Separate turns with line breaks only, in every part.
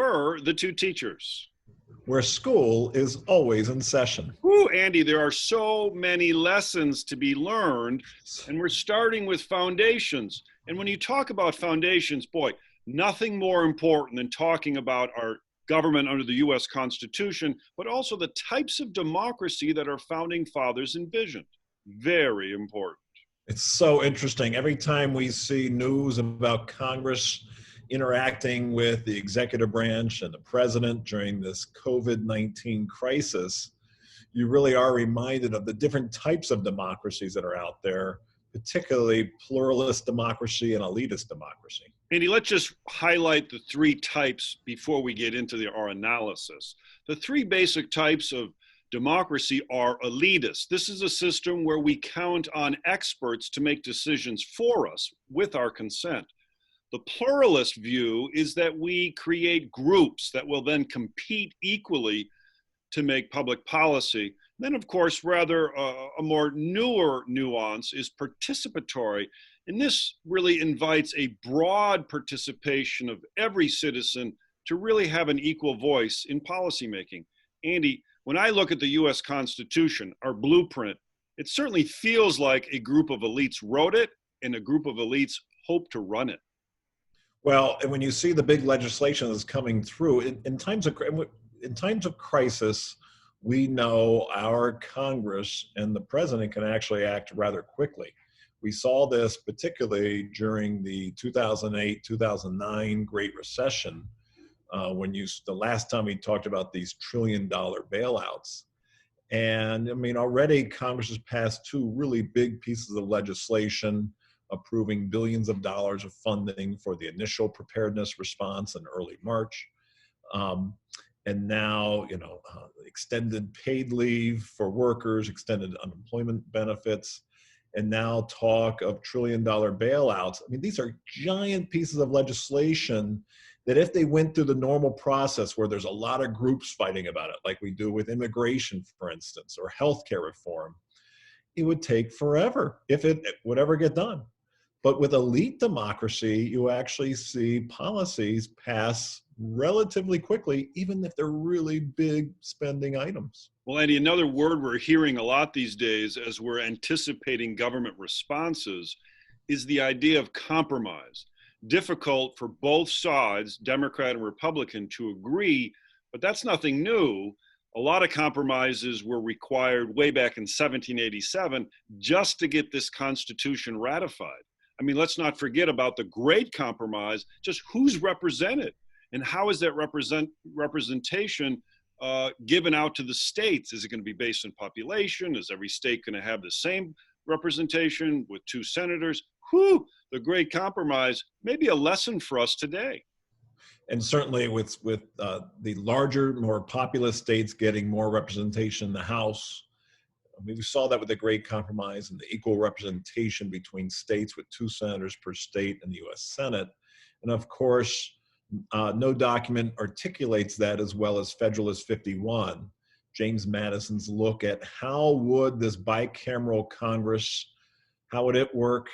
were the two teachers.
Where school is always in session.
Ooh, Andy, there are so many lessons to be learned, and we're starting with foundations. And when you talk about foundations, boy, nothing more important than talking about our government under the U.S. Constitution, but also the types of democracy that our founding fathers envisioned. Very important.
It's so interesting. Every time we see news about Congress interacting with the executive branch and the president during this COVID-19 crisis, you really are reminded of the different types of democracies that are out there, particularly pluralist democracy and elitist democracy.
Andy, let's just highlight the three types before we get into our analysis. The three basic types of democracy are elitist. This is a system where we count on experts to make decisions for us with our consent. The pluralist view is that we create groups that will then compete equally to make public policy. Then, of course, rather a more newer nuance is participatory. And this really invites a broad participation of every citizen to really have an equal voice in policymaking. Andy, when I look at the US Constitution, our blueprint, it certainly feels like a group of elites wrote it and a group of elites hope to run it.
Well, and when you see the big legislation that's coming through, in times of crisis, we know our Congress and the president can actually act rather quickly. We saw this particularly during the 2008-2009 Great Recession, the last time we talked about these trillion-dollar bailouts. And I mean, already Congress has passed two really big pieces of legislation approving billions of dollars of funding for the initial preparedness response in early March. And now, extended paid leave for workers, extended unemployment benefits, and now talk of trillion-dollar bailouts. I mean, these are giant pieces of legislation that if they went through the normal process where there's a lot of groups fighting about it, like we do with immigration, for instance, or healthcare reform, it would take forever if it would ever get done. But with elite democracy, you actually see policies pass relatively quickly, even if they're really big spending items.
Well, Andy, another word we're hearing a lot these days as we're anticipating government responses is the idea of compromise. Difficult for both sides, Democrat and Republican, to agree, but that's nothing new. A lot of compromises were required way back in 1787 just to get this Constitution ratified. I mean, let's not forget about the Great Compromise, just who's represented and how is that representation given out to the states? Is it going to be based on population? Is every state going to have the same representation with two senators? Whew, the Great Compromise may be a lesson for us today.
And certainly with the larger, more populous states getting more representation in the House. I mean, we saw that with the Great Compromise and the equal representation between states with two senators per state in the US Senate. And of course, no document articulates that as well as Federalist 51, James Madison's look at how would this bicameral Congress, how would it work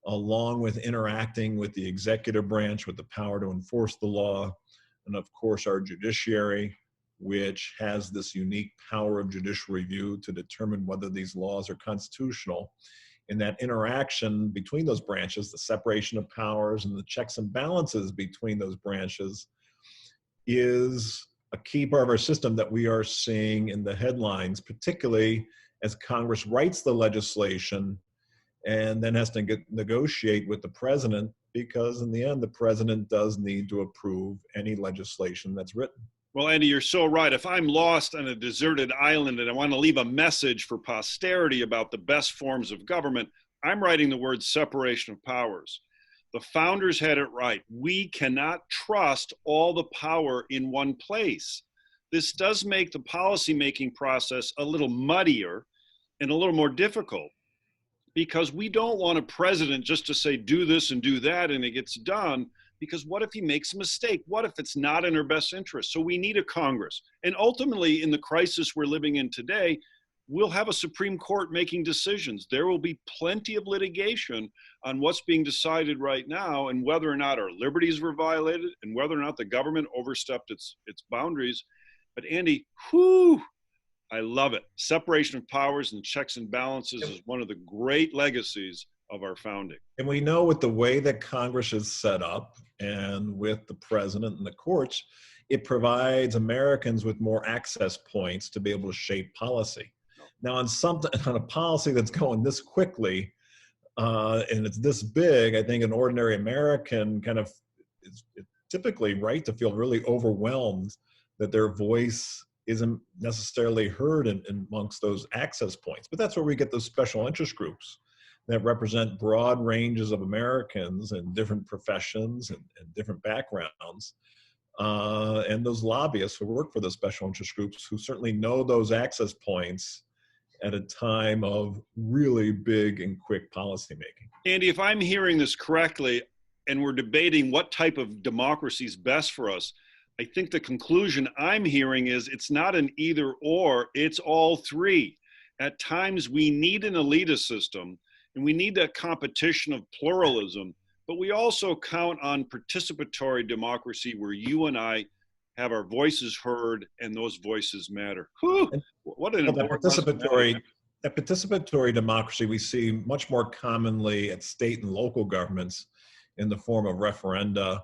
along with interacting with the executive branch with the power to enforce the law, and of course our judiciary, which has this unique power of judicial review to determine whether these laws are constitutional. In that interaction between those branches, the separation of powers and the checks and balances between those branches is a key part of our system that we are seeing in the headlines, particularly as Congress writes the legislation and then has to negotiate with the president, because in the end, the president does need to approve any legislation that's written.
Well, Andy, you're so right. If I'm lost on a deserted island and I want to leave a message for posterity about the best forms of government, I'm writing the word separation of powers. The founders had it right. We cannot trust all the power in one place. This does make the policymaking process a little muddier and a little more difficult, because we don't want a president just to say, do this and do that, and it gets done. Because what if he makes a mistake? What if it's not in our best interest? So we need a Congress. And ultimately, in the crisis we're living in today, we'll have a Supreme Court making decisions. There will be plenty of litigation on what's being decided right now and whether or not our liberties were violated and whether or not the government overstepped its boundaries. But Andy, whew, I love it. Separation of powers and checks and balances is one of the great legacies of our founding.
And we know with the way that Congress is set up and with the president and the courts, it provides Americans with more access points to be able to shape policy. Now, on a policy that's going this quickly and it's this big, I think an ordinary American kind of is typically right to feel really overwhelmed that their voice isn't necessarily heard amongst those access points. But that's where we get those special interest groups that represent broad ranges of Americans and different professions and different backgrounds. And those lobbyists who work for the special interest groups who certainly know those access points at a time of really big and quick policymaking.
Andy, if I'm hearing this correctly, and we're debating what type of democracy is best for us, I think the conclusion I'm hearing is it's not an either or, it's all three. At times we need an elitist system and we need that competition of pluralism, but we also count on participatory democracy where you and I have our voices heard and those voices matter. Whew, what an important
that participatory democracy we see much more commonly at state and local governments in the form of referenda,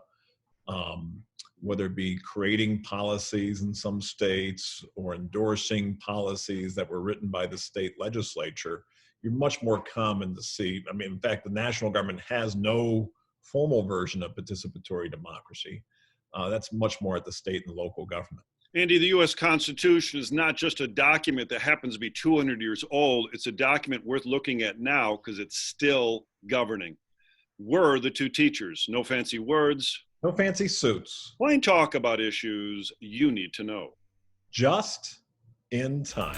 whether it be creating policies in some states or endorsing policies that were written by the state legislature. You're much more common to see. I mean, in fact, the national government has no formal version of participatory democracy. That's much more at the state and local government.
Andy, the U.S. Constitution is not just a document that happens to be 200 years old. It's a document worth looking at now because it's still governing. We're the two teachers. No fancy words.
No fancy suits.
Plain talk about issues you need to know.
Just in time.